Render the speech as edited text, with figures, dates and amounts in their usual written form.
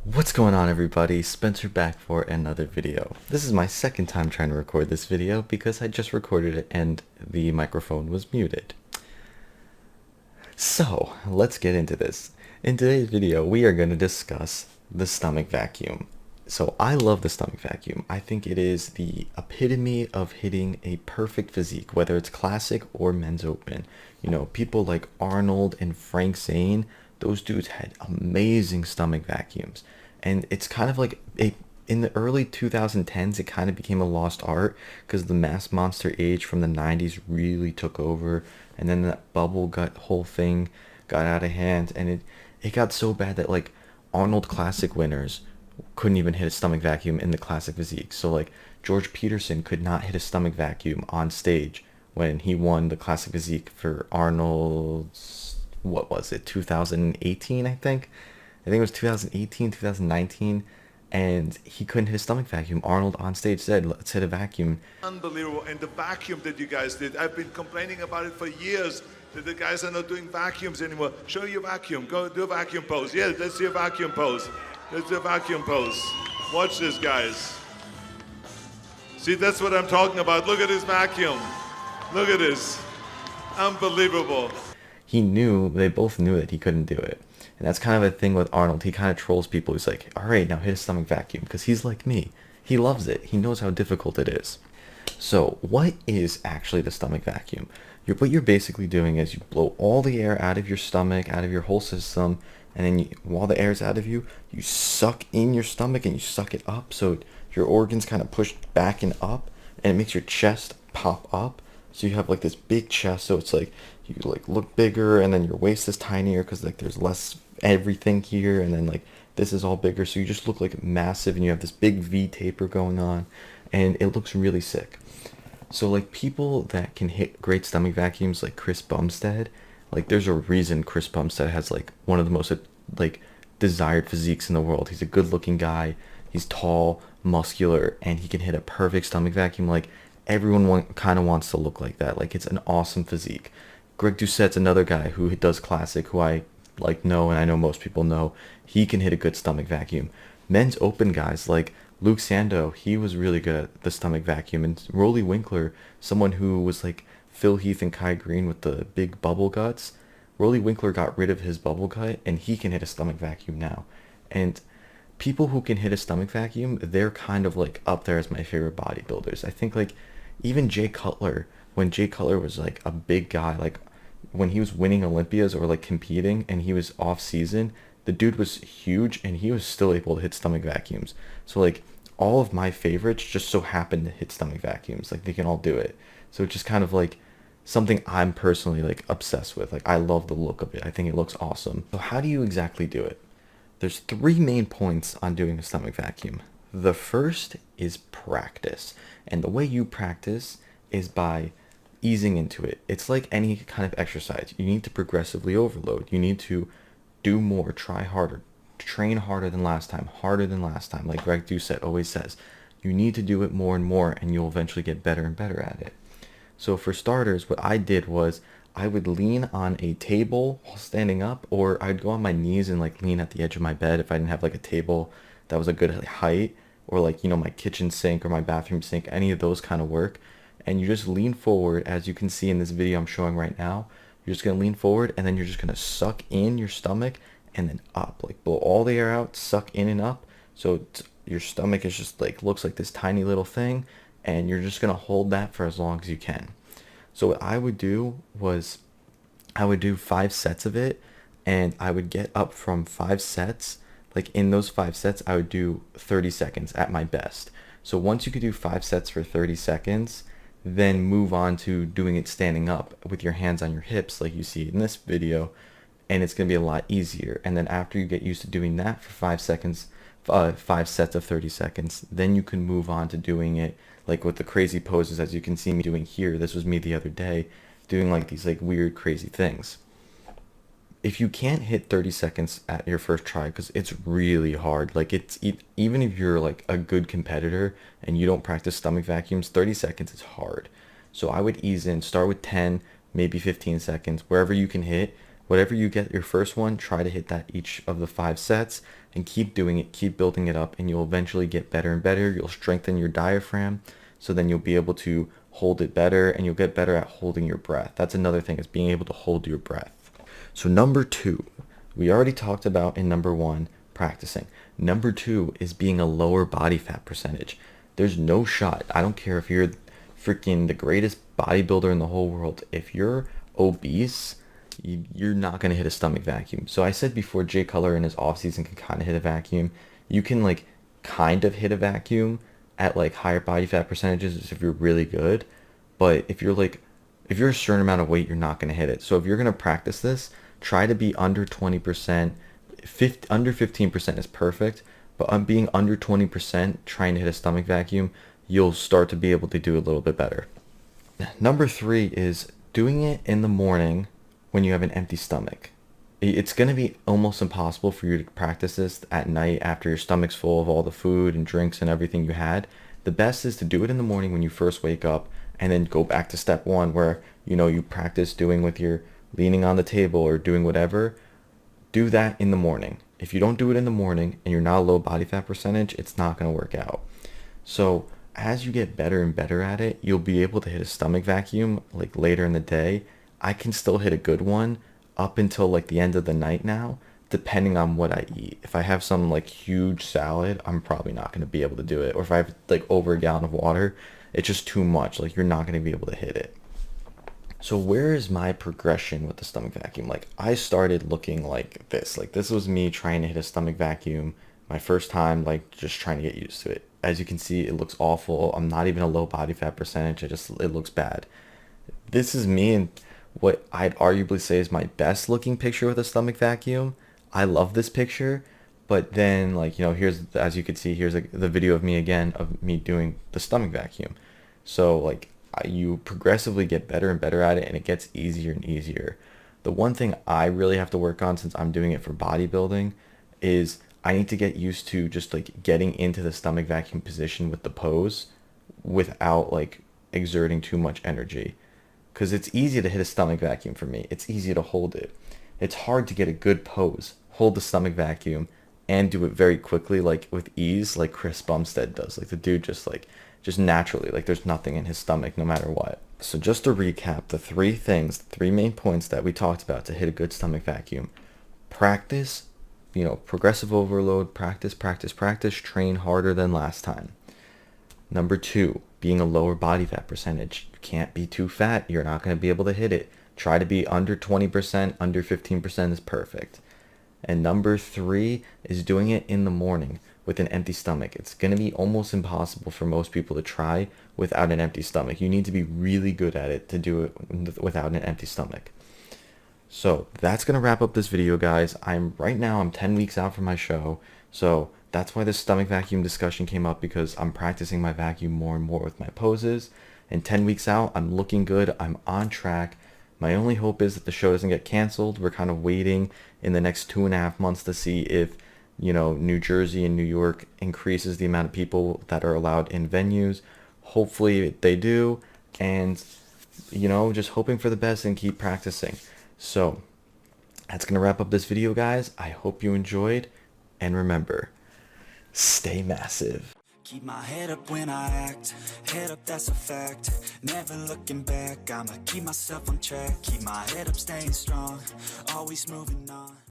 What's going on, everybody? Spencer back for another video. This is my second time trying to record this video because I just recorded it and the microphone was muted. So, let's get into this. In today's video, we are going to discuss the stomach vacuum. So, I love the stomach vacuum. I think it is the epitome of hitting a perfect physique, whether it's classic or men's open. You know, people like Arnold and Frank Zane, those dudes had amazing stomach vacuums. And it's kind of like in the early 2010s, it kind of became a lost art because the mass monster age from the 90s really took over, and then that bubble gut whole thing got out of hand, and it got so bad that like Arnold Classic winners couldn't even hit a stomach vacuum in the classic physique. So like George Peterson could not hit a stomach vacuum on stage when he won the classic physique for Arnold's, what was it, 2018, I think. I think it was 2018, 2019, and he couldn't hit a stomach vacuum. Arnold on stage said, "Let's hit a vacuum." Unbelievable. And the vacuum that you guys did, I've been complaining about it for years that the guys are not doing vacuums anymore. Show your vacuum. Go do a vacuum pose. Yeah, let's see a vacuum pose. Let's do a vacuum pose. Watch this, guys. See, that's what I'm talking about. Look at this vacuum. Look at this. Unbelievable. They both knew that he couldn't do it. And that's kind of a thing with Arnold. He kind of trolls people. He's like, all right, now hit a stomach vacuum. Because he's like me. He loves it. He knows how difficult it is. So, what is actually the stomach vacuum? What you're basically doing is you blow all the air out of your stomach, out of your whole system, and then while the air's out of you, you suck in your stomach and you suck it up. So your organs kind of push back and up, and it makes your chest pop up. So you have like this big chest. So it's like you like look bigger, and then your waist is tinier because like there's less everything here, and then like this is all bigger. So you just look like massive, and you have this big V taper going on, and it looks really sick. So like people that can hit great stomach vacuums like Chris Bumstead, like there's a reason Chris Bumstead has like one of the most like desired physiques in the world. He's a good-looking guy. He's tall, muscular, and he can hit a perfect stomach vacuum. Like everyone kind of wants to look like that. Like it's an awesome physique. Greg Doucette's another guy who does classic, who I like know, and I know most people know. He can hit a good stomach vacuum. Men's open guys like Luke Sando, he was really good at the stomach vacuum. And Rolly Winkler, someone who was like Phil Heath and Kai Green with the big bubble guts. Rolly Winkler got rid of his bubble gut, and he can hit a stomach vacuum now. And people who can hit a stomach vacuum, they're kind of like up there as my favorite bodybuilders. I think like even Jay Cutler, when Jay Cutler was like a big guy, like when he was winning Olympias or like competing and he was off season, the dude was huge and he was still able to hit stomach vacuums. So like all of my favorites just so happen to hit stomach vacuums. Like they can all do it. So it's just kind of like something I'm personally like obsessed with. Like I love the look of it. I think it looks awesome. So how do you exactly do it? There's three main points on doing a stomach vacuum. The first is practice. And the way you practice is by easing into it. It's like any kind of exercise. You need to progressively overload. You need to do more, try harder, train harder than last time. Like Greg Doucette always says, you need to do it more and more, and you'll eventually get better and better at it. So for starters, what I did was I would lean on a table while standing up, or I'd go on my knees and like lean at the edge of my bed if I didn't have like a table that was a good height, or like, you know, my kitchen sink or my bathroom sink, any of those kind of work. And you just lean forward, as you can see in this video I'm showing right now. You're just gonna lean forward, and then you're just gonna suck in your stomach and then up, like blow all the air out, suck in and up. So your stomach is just like looks like this tiny little thing, and you're just gonna hold that for as long as you can. So what I would do was I would do 5 sets of it, and I would get up from 5 sets. Like in those 5 sets, I would do 30 seconds at my best. So once you could do 5 sets for 30 seconds, then move on to doing it standing up with your hands on your hips like you see in this video, and it's going to be a lot easier. And then after you get used to doing that for 5 seconds, 5 sets of 30 seconds, then you can move on to doing it like with the crazy poses as you can see me doing here. This was me the other day doing like these like weird crazy things. If you can't hit 30 seconds at your first try, because it's really hard, like even if you're like a good competitor and you don't practice stomach vacuums, 30 seconds is hard. So I would ease in, start with 10, maybe 15 seconds, wherever you can hit. Whatever you get your first one, try to hit that each of the 5 sets. and keep doing it, keep building it up, and you'll eventually get better and better. You'll strengthen your diaphragm, so then you'll be able to hold it better, and you'll get better at holding your breath. That's another thing, is being able to hold your breath. So number 2, we already talked about in number 1, practicing. Number 2 is being a lower body fat percentage. There's no shot. I don't care if you're freaking the greatest bodybuilder in the whole world. If you're obese, you're not going to hit a stomach vacuum. So I said before, Jay Cutler in his off season can kind of hit a vacuum. You can like kind of hit a vacuum at like higher body fat percentages if you're really good. But if you're a certain amount of weight, you're not going to hit it. So if you're going to practice this, try to be under 20%. Under 15% is perfect, but being under 20%, trying to hit a stomach vacuum, you'll start to be able to do a little bit better. Number 3 is doing it in the morning when you have an empty stomach. It's going to be almost impossible for you to practice this at night after your stomach's full of all the food and drinks and everything you had. The best is to do it in the morning when you first wake up, and then go back to step 1 where, you practice doing with your leaning on the table or doing whatever. Do that in the morning. If you don't do it in the morning and you're not a low body fat percentage, it's not going to work out. So as you get better and better at it, you'll be able to hit a stomach vacuum like later in the day. I can still hit a good one up until like the end of the night now, depending on what I eat. If I have some like huge salad, I'm probably not going to be able to do it. Or if I have like over a gallon of water, it's just too much. Like, you're not going to be able to hit it. So where is my progression with the stomach vacuum? Like, I started looking like this. Like, this was me trying to hit a stomach vacuum my first time, like just trying to get used to it. As you can see, it looks awful. I'm not even a low body fat percentage. It looks bad. This is me in what I'd arguably say is my best looking picture with a stomach vacuum. I love this picture, but then here's, as you can see, here's the video of me again, of me doing the stomach vacuum. So like, you progressively get better and better at it, and it gets easier and easier. The one thing I really have to work on, since I'm doing it for bodybuilding, is I need to get used to just like getting into the stomach vacuum position with the pose without like exerting too much energy. Because it's easy to hit a stomach vacuum for me. It's easy to hold it. It's hard to get a good pose, hold the stomach vacuum, and do it very quickly, like with ease, like Chris Bumstead does. Like, the dude just naturally, like there's nothing in his stomach no matter what. So just to recap, the 3 main points that we talked about to hit a good stomach vacuum: practice, progressive overload, practice, train harder than last time. Number 2, being a lower body fat percentage. You can't be too fat. You're not going to be able to hit it. Try to be under 20%, under 15% is perfect. And number 3 is doing it in the morning with an empty stomach. It's going to be almost impossible for most people to try without an empty stomach. You need to be really good at it to do it without an empty stomach. So that's going to wrap up this video, guys. Right now I'm 10 weeks out from my show. So that's why this stomach vacuum discussion came up, because I'm practicing my vacuum more and more with my poses. And 10 weeks out, I'm looking good. I'm on track. My only hope is that the show doesn't get canceled. We're kind of waiting in the next 2.5 months to see if, New Jersey and New York increases the amount of people that are allowed in venues. Hopefully they do. And, just hoping for the best and keep practicing. So that's going to wrap up this video, guys. I hope you enjoyed. And remember, stay massive. Keep my head up when I act, head up, that's a fact. Never looking back, I'ma keep myself on track. Keep my head up, staying strong, always moving on.